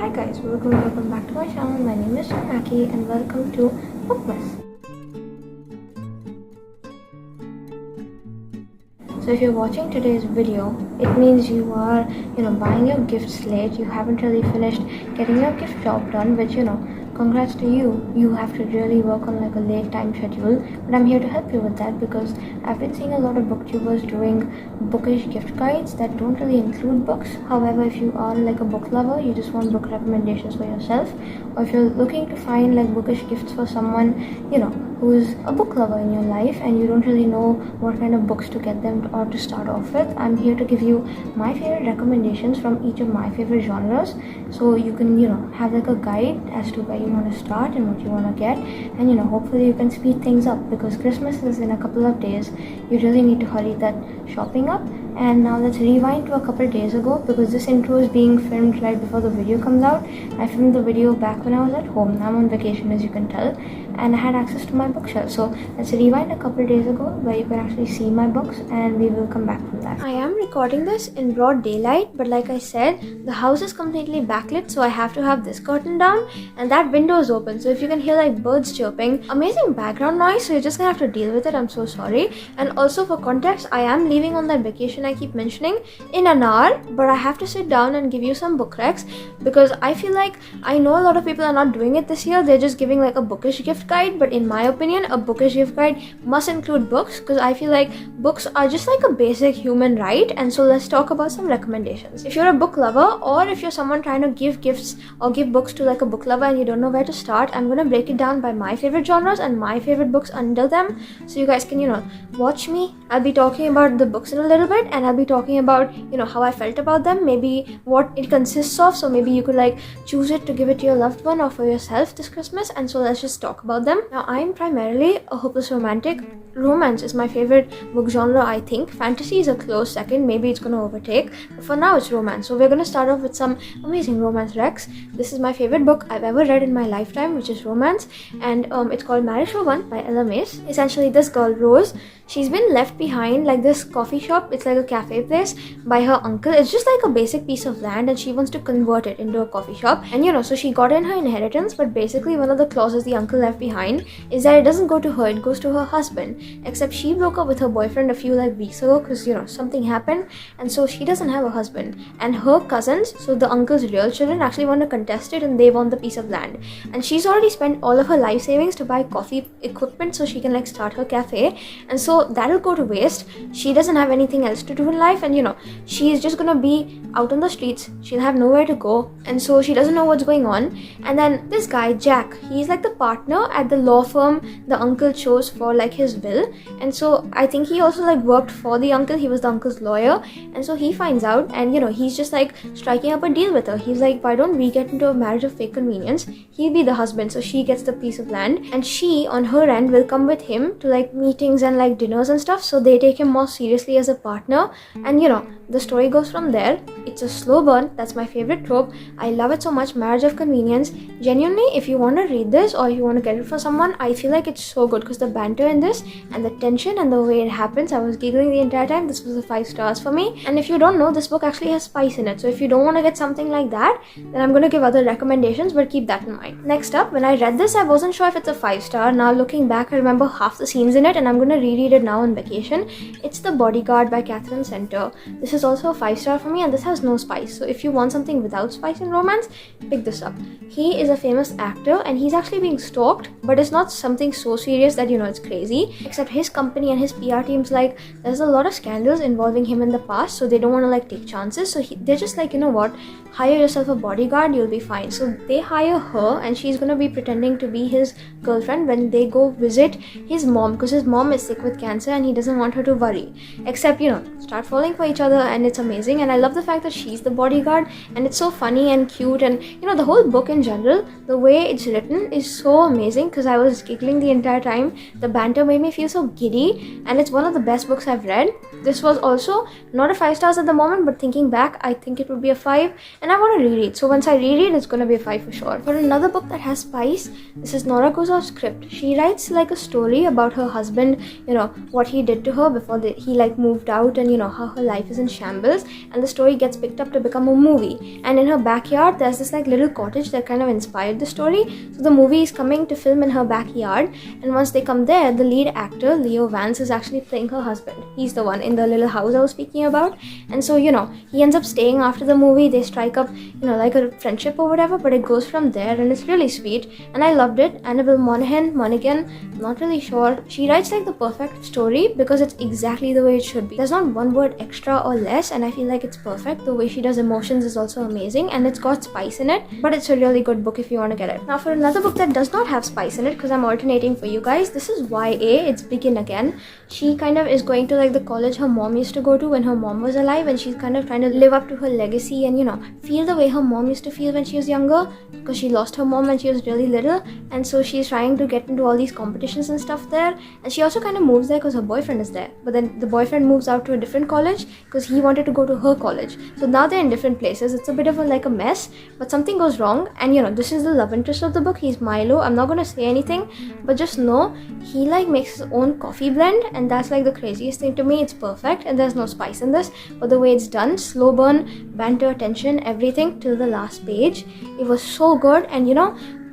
Hi guys, welcome back to my channel. My name is Mackie and welcome to Bookmas. So if you're watching today's video, it means you are, buying your gift slate. You haven't really finished getting your gift job done, which, congrats to you. You have to really work on like a late time schedule, but I'm here to help you with that because I've been seeing a lot of booktubers doing bookish gift guides that don't really include books. However, if you are like a book lover, you just want book recommendations for yourself, or if you're looking to find like bookish gifts for someone, who's a book lover in your life and you don't really know what kind of books to get them or to start off with, I'm here to give you my favorite recommendations from each of my favorite genres, so you can have like a guide as to where you want to start and what you want to get, and hopefully you can speed things up because Christmas is in a couple of days. You really need to hurry that shopping up. And now let's rewind to a couple of days ago because this intro is being filmed right before the video comes out. I filmed the video back when I was at home. Now I'm on vacation, as you can tell, and I had access to my bookshelf. So let's rewind a couple of days ago where you can actually see my books, and we will come back from that. I am recording this in broad daylight, but like I said, the house is completely backlit, so I have to have this curtain down and that window is open. So if you can hear like birds chirping, amazing background noise, so you're just gonna have to deal with it. I'm so sorry. And also for context, I am leaving on that vacation I keep mentioning in an hour, but I have to sit down and give you some book recs because I feel like I know a lot of people are not doing it this year. They're just giving like a bookish gift guide, but in my opinion, a bookish gift guide must include books because I feel like books are just like a basic human right. And so let's talk about some recommendations. If you're a book lover, or if you're someone trying to give gifts or give books to like a book lover and you don't know where to start, I'm gonna break it down by my favorite genres and my favorite books under them, so you guys can watch me. I'll be talking about the books in a little bit, and I'll be talking about how I felt about them, maybe what it consists of, so maybe you could like choose it to give it to your loved one or for yourself this Christmas. And so let's just talk about them. Now, I'm primarily a hopeless romantic. Romance is my favorite book genre, I think. Fantasy is a close second, maybe it's gonna overtake, but for now it's romance. So we're gonna start off with some amazing romance recs. This is my favorite book I've ever read in my lifetime, which is romance, and it's called Marriage for One by Maise. Essentially, this girl Rose, she's been left behind like this coffee shop, it's like a cafe place, by her uncle. It's just like a basic piece of land and she wants to convert it into a coffee shop, and so she got in her inheritance, but basically one of the clauses the uncle left behind is that it doesn't go to her, it goes to her husband. Except she broke up with her boyfriend a few like weeks ago because something happened, and so she doesn't have a husband, and her cousins, so the uncle's real children, actually want to contest it and they want the piece of land, and she's already spent all of her life savings to buy coffee equipment so she can like start her cafe, and so that'll go to waste. She doesn't have anything else to do in life, and she's just gonna be out on the streets. She'll have nowhere to go, and so she doesn't know what's going on. And then this guy Jack, he's like the partner at the law firm the uncle chose for like his will, and so I think he also like worked for the uncle. He was the uncle's lawyer, and so he finds out, and he's just like striking up a deal with her. He's like, why don't we get into a marriage of fake convenience? He'll be the husband, so she gets the piece of land, and she on her end will come with him to like meetings and like dinners and stuff, so they take him more seriously as a partner, and the story goes from there. It's a slow burn. That's my favorite trope. I love it so much. Marriage of convenience. Genuinely, if you want to read this or if you want to get it for someone, I feel like it's so good because the banter in this and the tension and the way it happens, I was giggling the entire time. This was a 5 stars for me. And if you don't know, this book actually has spice in it, so if you don't want to get something like that, then I'm going to give other recommendations, but keep that in mind. Next up, when I read this, I wasn't sure if it's a 5 star. Now looking back, I remember half the scenes in it, and I'm going to reread it now on vacation. It's The Bodyguard by Katherine. This is also a 5 star for me, and this has no spice, so if you want something without spice in romance, pick this up. He is a famous actor and he's actually being stalked, but it's not something so serious that it's crazy, except his company and his PR team's like, there's a lot of scandals involving him in the past, so they don't want to like take chances, so they're just like, what, hire yourself a bodyguard, you'll be fine. So they hire her, and she's gonna be pretending to be his girlfriend when they go visit his mom, because his mom is sick with cancer and he doesn't want her to worry. Except start falling for each other, and it's amazing. And I love the fact that she's the bodyguard, and it's so funny and cute, and the whole book in general, the way it's written is so amazing because I was giggling the entire time. The banter made me feel so giddy, and it's one of the best books I've read. This was also not a 5 stars at the moment, but thinking back, I think it would be a 5, and I want to reread. So once I reread, it's going to be a 5 for sure. For another book that has spice, this is Nora Goes Off Script. She writes like a story about her husband, what he did to her before he like moved out, and how her life is in shambles, and the story gets picked up to become a movie. And in her backyard there's this like little cottage that kind of inspired the story, so the movie is coming to film in her backyard. And once they come there, the lead actor Leo Vance is actually playing her husband. He's the one in the little house I was speaking about. And so he ends up staying after the movie. They strike up like a friendship or whatever, but it goes from there, and it's really sweet, and I loved it. Annabel Monaghan, not really sure. She writes like the perfect story because it's exactly the way it should be. There's not one word extra or less, and I feel like it's perfect. The way she does emotions is also amazing, and it's got spice in it, but it's a really good book if you want to get it. Now for another book that does not have spice in it, because I'm alternating for you guys, this is YA. It's Begin Again. She kind of is going to like the college her mom used to go to when her mom was alive, and she's kind of trying to live up to her legacy and feel the way her mom used to feel when she was younger, because she lost her mom when she was really little. And so she's trying to get into all these competitions and stuff there, and she also kind of moves there because her boyfriend is there, but then the boyfriend moves out to a different college because he wanted to go to her college. So now they're in different places. It's a bit of a mess, but something goes wrong, and this is the love interest of the book. He's Milo. I'm not gonna say anything, but just know he like makes his own coffee blend, and that's like the craziest thing to me. It's perfect, and there's no spice in this, but the way it's done, slow burn, banter, tension, everything till the last page, it was so good. And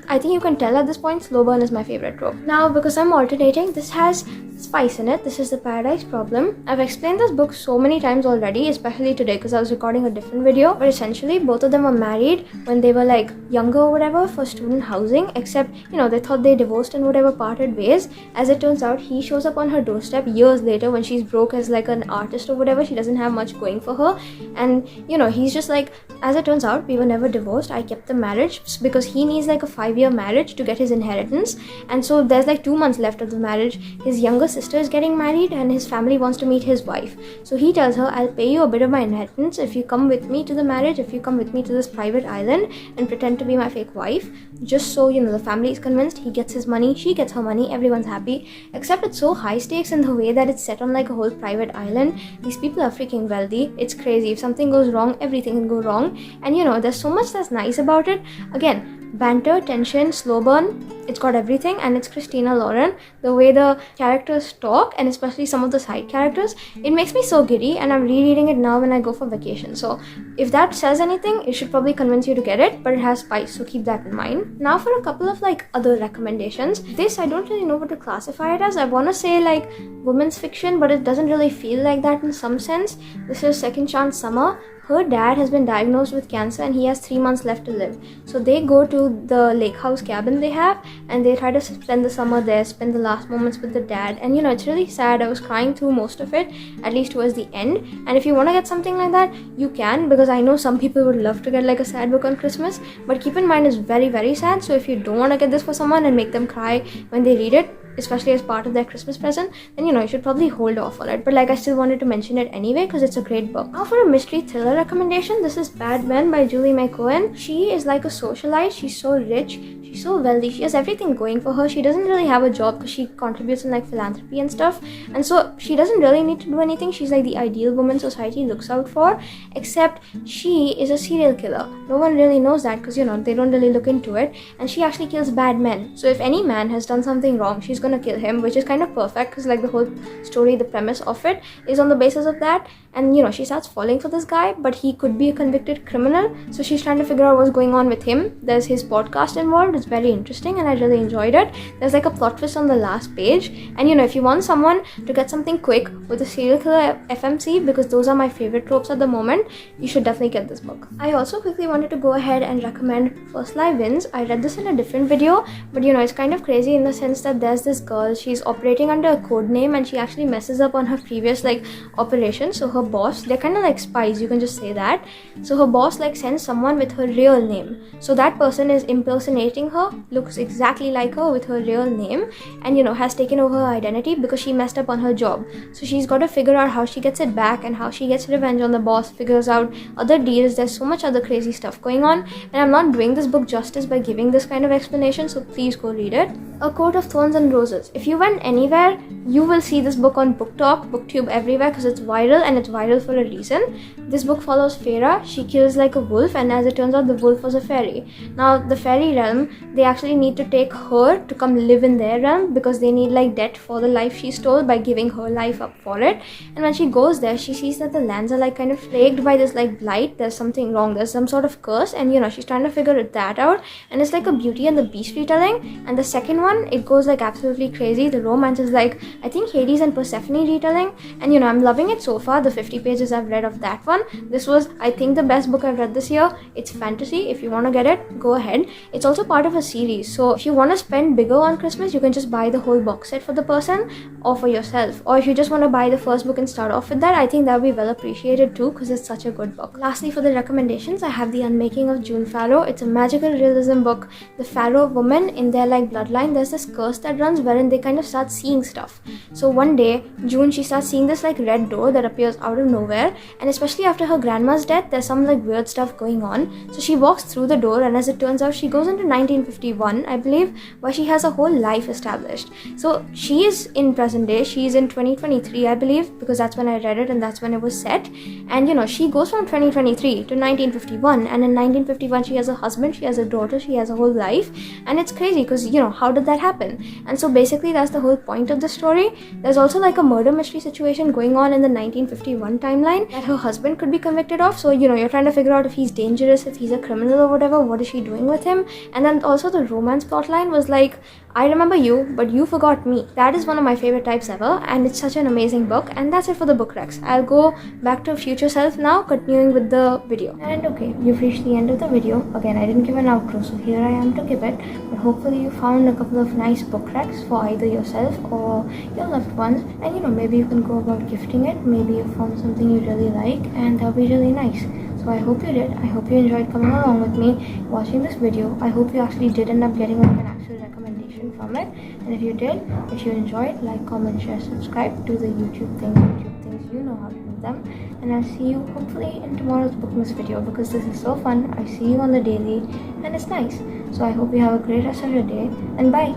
I think you can tell at this point, slow burn is my favorite trope. Now, because I'm alternating, this has spice in it. This is The Paradise Problem. I've explained this book so many times already, especially today because I was recording a different video, but essentially both of them were married when they were like younger or whatever for student housing, except they thought they divorced and whatever, parted ways. As it turns out, he shows up on her doorstep years later when she's broke as like an artist or whatever. She doesn't have much going for her, and he's just like, as it turns out, we were never divorced. I kept the marriage because he needs like a 5-year marriage to get his inheritance, and so there's like 2 months left of the marriage. His younger sister is getting married and his family wants to meet his wife, so he tells her, I'll pay you a bit of my inheritance if you come with me to the marriage, if you come with me to this private island and pretend to be my fake wife, just so the family is convinced. He gets his money, she gets her money, everyone's happy, except it's so high stakes in the way that it's set on like a whole private island. These people are freaking wealthy. It's crazy. If something goes wrong, everything can go wrong, and there's so much that's nice about it. Again, banter, tension, slow burn, it's got everything, and it's Christina Lauren. The way the characters talk, and especially some of the side characters, it makes me so giddy, and I'm rereading it now when I go for vacation. So if that says anything, it should probably convince you to get it, but it has spice, so keep that in mind. Now for a couple of like other recommendations. This, I don't really know what to classify it as. I want to say like women's fiction, but it doesn't really feel like that in some sense. This is Second Chance Summer. Her dad has been diagnosed with cancer and he has 3 months left to live. So they go to the lake house cabin they have, and they try to spend the summer there, spend the last moments with the dad. And it's really sad. I was crying through most of it, at least towards the end. And if you want to get something like that, you can, because I know some people would love to get like a sad book on Christmas, but keep in mind it's very, very sad. So if you don't want to get this for someone and make them cry when they read it, especially as part of their Christmas present, then you should probably hold off on it. But like, I still wanted to mention it anyway because it's a great book. Now for a mystery thriller recommendation, this is Bad Men by Julie Mae Cohen. She is like a socialite. She's so rich, she's so wealthy, she has everything going for her. She doesn't really have a job because she contributes in like philanthropy and stuff, and so she doesn't really need to do anything. She's like the ideal woman society looks out for, except she is a serial killer. No one really knows that because they don't really look into it, and she actually kills bad men. So if any man has done something wrong, she's gonna kill him, which is kind of perfect because like the whole story, the premise of it is on the basis of that. And she starts falling for this guy, but he could be a convicted criminal, so she's trying to figure out what's going on with him. There's his podcast involved. It's very interesting and I really enjoyed it. There's like a plot twist on the last page, and if you want someone to get something quick with a serial killer FMC, because those are my favorite tropes at the moment, you should definitely get this book. I also quickly wanted to go ahead and recommend First Life Wins. I read this in a different video, but it's kind of crazy in the sense that there's this girl, she's operating under a code name, and she actually messes up on her previous like operation. So her boss, they're kind of like spies, you can just say that. So her boss like sends someone with her real name, so that person is impersonating her, looks exactly like her with her real name, and has taken over her identity because she messed up on her job. So she's got to figure out how she gets it back and how she gets revenge on the boss, figures out other deals. There's so much other crazy stuff going on, and I'm not doing this book justice by giving this kind of explanation, so please go read it. A Court of Thorns and Roses. If you went anywhere, you will see this book on Book Talk, BookTube, everywhere, because it's viral, and it's viral for a reason. This book follows Farrow. She kills like a wolf, and as it turns out, the wolf was a fairy. Now, the fairy realm, they actually need to take her to come live in their realm because they need like debt for the life she stole by giving her life up for it. And when she goes there, she sees that the lands are like kind of plagued by this like blight. There's something wrong. There's some sort of curse, and she's trying to figure that out. And it's like a Beauty and the Beast retelling. And the second one, it goes like absolutely crazy. The romance is like, I think, Hades and Persephone retelling. And I'm loving it so far. The 50 pages I've read of that one. This was, I think, the best book I've read this year. It's fantasy. If you want to get it, go ahead. It's also part of a series. So if you want to spend bigger on Christmas, you can just buy the whole box set for the person or for yourself. Or if you just want to buy the first book and start off with that, I think that would be well appreciated too, because it's such a good book. Lastly, for the recommendations, I have The Unmaking of June Farrow. It's a magical realism book. The Farrow woman, in their like bloodline, there's this curse that runs wherein they kind of start seeing stuff. So one day, June, she starts seeing this like red door that appears out of nowhere, and especially after her grandma's death, there's some like weird stuff going on. So she walks through the door, and as it turns out, she goes into 1951, I believe, where she has a whole life established. So she is in present day. She's in 2023, I believe, because that's when I read it and that's when it was set. And she goes from 2023 to 1951, and in 1951 she has a husband, she has a daughter, she has a whole life. And it's crazy because how did that happen? And so basically that's the whole point of the story. There's also like a murder mystery situation going on in the 1951 timeline that her husband could be convicted of. So you're trying to figure out if he's dangerous, if he's a criminal or whatever. What is she doing with him? And then also the romance plotline was like, I remember you, but you forgot me. That is one of my favorite types ever, and it's such an amazing book. And that's it for the book recs. I'll go back to future self now, continuing with the video. And okay, you've reached the end of the video. Again, I didn't give an outro, so here I am to give it. But hopefully you found a couple of nice book recs for either yourself or your loved ones. And maybe you can go about gifting it. Maybe you found something you really like, and that'll be really nice. So I hope you did. I hope you enjoyed coming along with me watching this video. I hope you actually did end up getting like an actual recommendation from it. And if you did, if you enjoyed, like, comment, share, subscribe, do the YouTube things, you know how to do them. And I'll see you hopefully in tomorrow's Bookmas video, because this is so fun. I see you on the daily and it's nice. So I hope you have a great rest of your day, and bye.